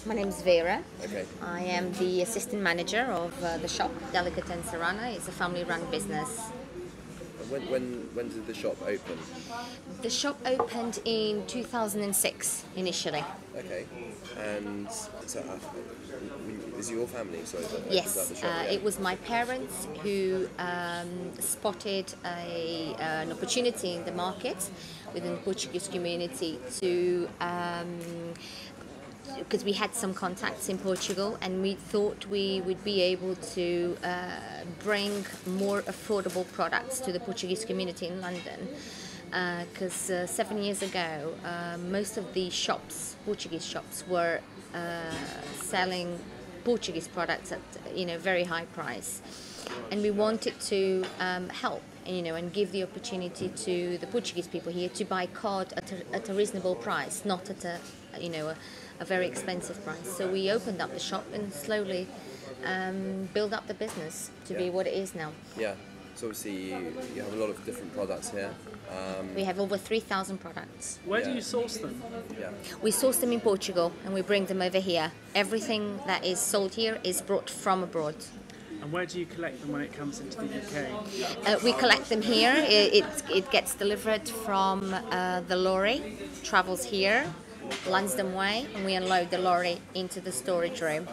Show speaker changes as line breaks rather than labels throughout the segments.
My name's Vera.
Okay.
I am the assistant manager of the shop, Delicatessen Serrano. It's a family-run business.
When did the shop open?
The shop opened in 2006 initially.
Okay. And so, is your family? Sorry, that
Yes,
opens up the shop? Yeah.
it was my parents who spotted an opportunity in the market within the Portuguese community to. Because we had some contacts in Portugal and we thought we would be able to bring more affordable products to the Portuguese community in London. Because 7 years ago, most of the shops, Portuguese shops, were selling Portuguese products at very high price, and we wanted to help and give the opportunity to the Portuguese people here to buy cod at a reasonable price, not at a very expensive price. So we opened up the shop and slowly build up the business to be what it is now.
Yeah. So obviously you have a lot of different products here.
We have over 3,000 products.
Where do you source them?
Yeah.
We source them in Portugal and we bring them over here. Everything that is sold here is brought from abroad.
And where do you collect them when it comes into the UK?
We collect them here. It gets delivered from the lorry, travels here, Lansdowne Way, and we unload the lorry into the storage room.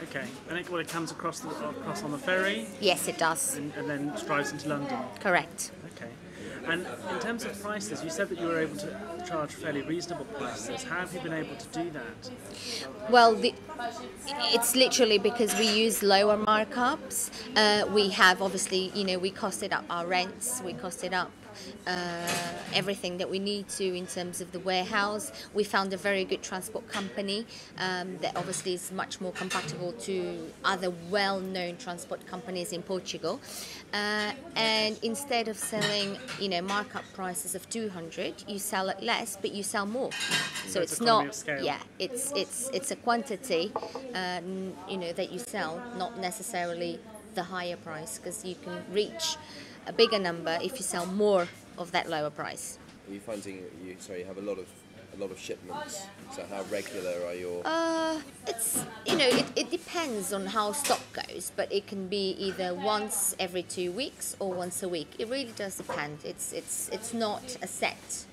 Okay, and it comes across on the ferry?
Yes, it does.
And then drives into London?
Correct.
Okay. And in terms of prices, you said that you were able to charge fairly reasonable prices. How have you been able to do that?
Well, it's literally because we use lower markups. We have obviously, we costed up our rents, we costed up everything that we need to in terms of the warehouse. We found a very good transport company that obviously is much more compatible to other well-known transport companies in Portugal. And instead of selling, markup prices of 200, you sell it less, but you sell more. So it's not, it's a quantity, that you sell, not necessarily the higher price, because you can reach a bigger number if you sell more of that lower price.
Are you finding you have a lot of shipments? So how regular are your?
It's it depends on how stock goes, but it can be either once every 2 weeks or once a week. It really does depend. It's not a set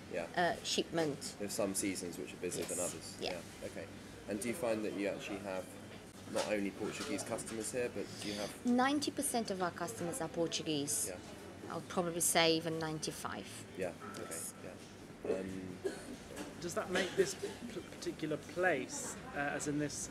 shipment.
There's some seasons which are busier than others.
Yeah.
Okay. And do you find that you actually have not only Portuguese customers here, but do you have
90% of our customers are Portuguese?
Yeah.
I'll probably say even 95.
Yeah. Okay. Yeah.
Does that make this particular place, as in this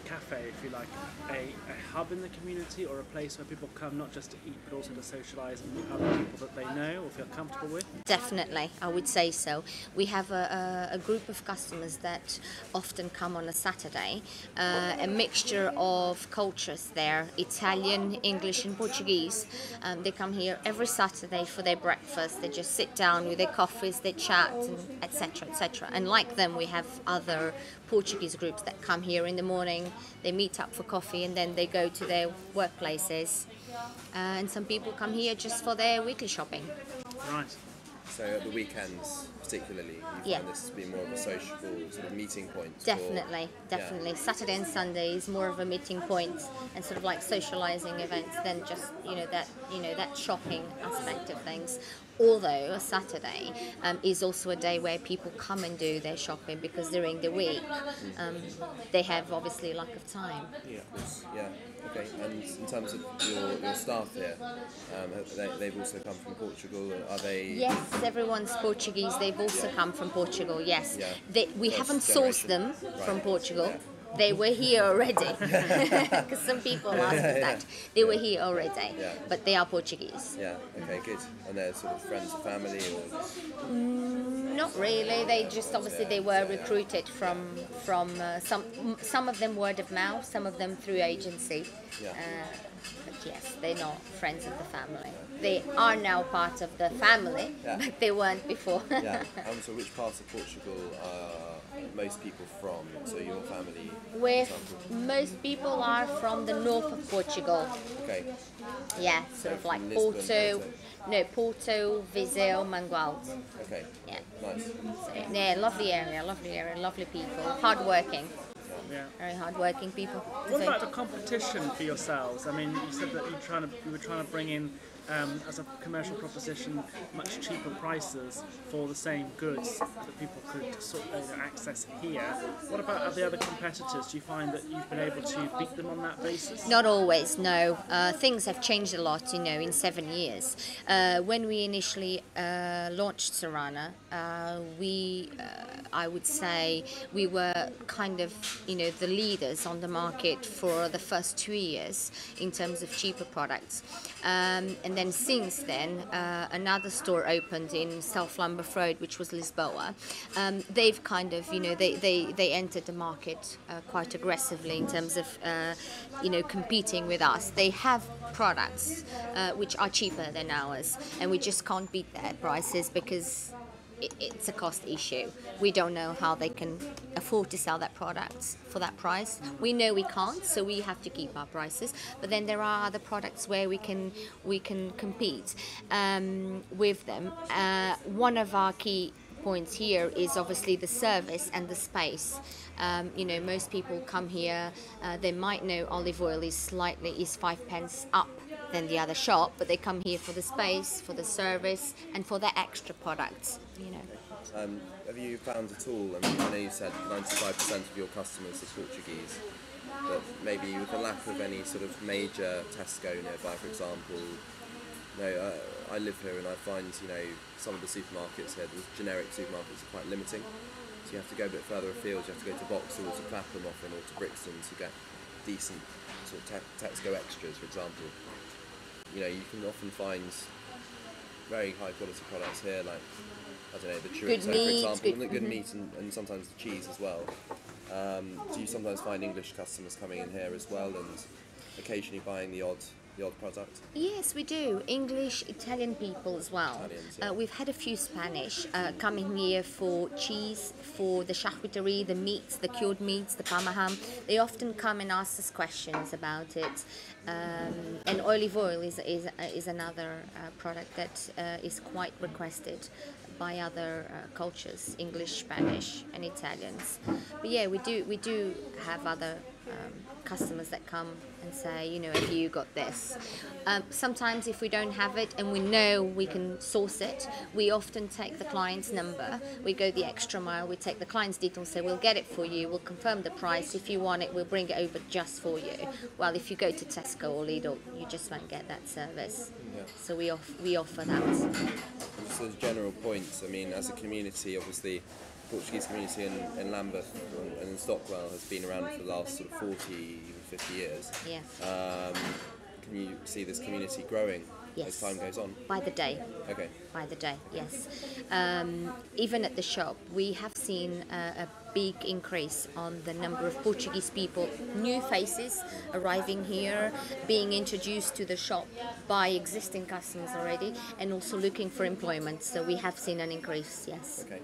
cafe, if you like, a hub in the community, or a place where people come not just to eat but also to socialise and meet other people that they know or feel comfortable with?
Definitely, I would say so. We have a group of customers that often come on a Saturday, a mixture of cultures there, Italian, English and Portuguese. They come here every Saturday for their breakfast. They just sit down with their coffees, they chat, etc, etc. And like them, we have other Portuguese groups that come here in the morning, they meet up for coffee and then they go to their workplaces. And some people come here just for their weekly shopping.
Right.
So at the weekends particularly, you find this to be more of a sociable sort of meeting point?
Definitely. Saturday and Sunday is more of a meeting point and sort of like socialising events than just that shopping aspect of things. Although a Saturday is also a day where people come and do their shopping, because during the week they have obviously lack of time.
Yeah. Okay. And in terms of your staff here, they've also come from Portugal. Are they?
Yes, everyone's Portuguese. They've also come from Portugal. Yes,
Yeah.
We haven't sourced them from Portugal.
Yeah.
They were here already, because some people asked us that. They were here already, but they are Portuguese.
Yeah. Okay. Good. And they're sort of friends and family, or?
Not really. They just obviously they were recruited from some of them word of mouth, some of them through agency. But yes, they're not friends of the family. They are now part of the family,
Yeah.
but they weren't before.
Yeah. So which parts of Portugal are most people from? So your family, for
Where
example.
most people are from the north of Portugal.
Okay.
Yeah, sort of
from
like
Lisbon,
Porto, no, Porto, Viseu, Mangualde.
Okay.
Yeah.
Nice.
So, yeah, lovely area, lovely people, hardworking,
Yeah.
very hardworking people.
What
So-
about the competition for yourselves? I mean, you said that you were trying to bring in, as a commercial proposition, much cheaper prices for the same goods that people could access here. What about the other competitors? Do you find that you've been able to beat them on that basis?
Not always, no. Things have changed a lot, in 7 years. When we initially launched Serrano, I would say we were kind of, the leaders on the market for the first 2 years in terms of cheaper products. And then since then, another store opened in South Lambeth Road, which was Lisboa. They've kind of, they entered the market quite aggressively in terms of, competing with us. They have products which are cheaper than ours, and we just can't beat their prices because it's a cost issue. We don't know how they can afford to sell that product for that price. We know we can't, so we have to keep our prices. But then there are other products where we can compete with them. One of our key points here is obviously the service and the space. Most people come here, they might know olive oil is 5 pence up than the other shop, but they come here for the space, for the service, and for the extra products.
Have you found at all? I mean, I know you said 95% of your customers are Portuguese, but maybe with the lack of any sort of major Tesco nearby, for example. I live here and I find some of the supermarkets here, the generic supermarkets, are quite limiting. So you have to go a bit further afield. You have to go to Vauxhall or to Clapham often, or to Brixton to get decent sort of Tesco extras, for example. You can often find very high quality products here, like the chorizo, for example, good meat and sometimes the cheese as well. Do you sometimes find English customers coming in here as well and occasionally buying the odd product?
Yes, we do. English, Italian people as well.
Italians, yeah.
We've had a few Spanish coming here for cheese, for the charcuterie, the meats, the cured meats, the parma ham. They often come and ask us questions about it. And olive oil is another product that is quite requested by other cultures, English, Spanish, and Italians. But yeah, we do have other customers that come and say, have you got this? Sometimes if we don't have it and we know we can source it, we often take the client's number, we go the extra mile, we take the client's details, say we'll get it for you, we'll confirm the price, if you want it we'll bring it over just for you. Well, if you go to Tesco or Lidl, you just won't get that service.
Yeah.
So we offer that.
Just as general points, I mean, as a community, obviously, Portuguese community in Lambeth and in Stockwell has been around for the last sort of 40, even 50 years.
Yeah.
Can you see this community growing as
Yes.
time goes on?
By the day.
Okay.
By the day, yes. Even at the shop, we have seen a big increase on the number of Portuguese people, new faces arriving here, being introduced to the shop by existing customers already, and also looking for employment. So we have seen an increase, yes.
Okay.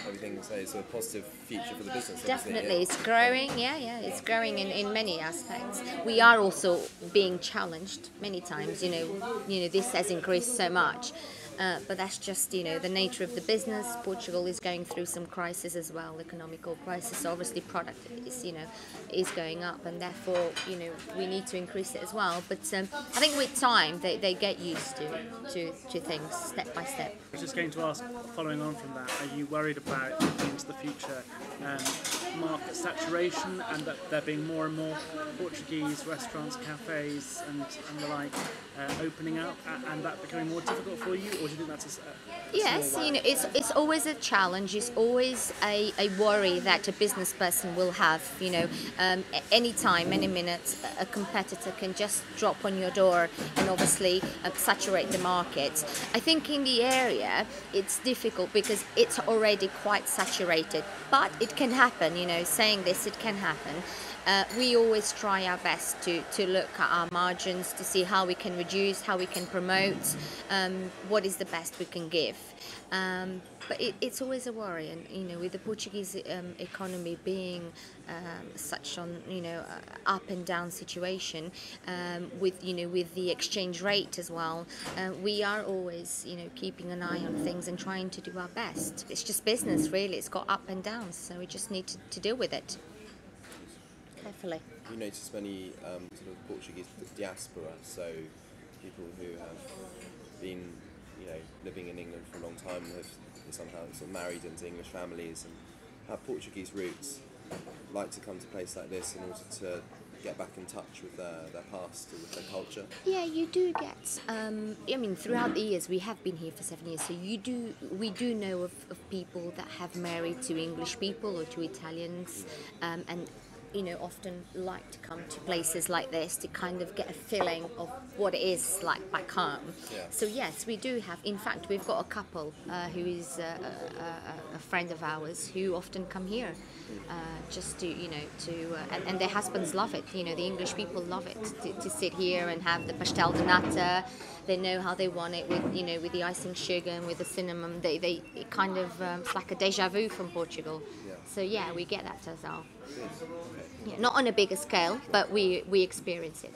Everything is a positive future for the business.
Definitely, it's growing, yeah, it's growing in many aspects. We are also being challenged many times, this has increased so much. But that's just, the nature of the business. Portugal is going through some crisis as well, economical crisis. So obviously product is going up, and therefore, we need to increase it as well. But I think with time, they get used to things step by step.
I was just going to ask, following on from that, are you worried about looking into the future market saturation and that there being more and more Portuguese restaurants, cafes and the like opening up and that becoming more difficult for you, or do you think that's
Yes, it's always a challenge. It's always a worry that a business person will have. Any time, any minute, a competitor can just drop on your door and obviously saturate the market. I think in the area it's difficult because it's already quite saturated, but it can happen. Saying this, it can happen. We always try our best to look at our margins, to see how we can reduce, how we can promote, what is the best we can give. But it's always a worry, and with the Portuguese economy being such on up and down situation, with with the exchange rate as well, we are always keeping an eye on things and trying to do our best. It's just business, really. It's got up and downs, so we just need to deal with it carefully.
You notice many sort of Portuguese diaspora, so people who have been living in England for a long time and have somehow sort of married into English families and have Portuguese roots, like to come to a place like this in order to get back in touch with their past or with their culture.
Yeah, you do get. I mean, throughout the years, we have been here for 7 years, so we do know of people that have married to English people or to Italians, and often like to come to places like this to kind of get a feeling of what it is like back home.
Yeah.
So yes, we do have. In fact, we've got a couple who is a friend of ours who often come here, just to and their husbands love it. The English people love it to sit here and have the pastel de nata. They know how they want it with the icing sugar and with the cinnamon. They it kind of it's like a deja vu from Portugal.
Yeah.
So yeah, we get that as well.
Good. Okay.
Yeah, not on a bigger scale, but we experience it.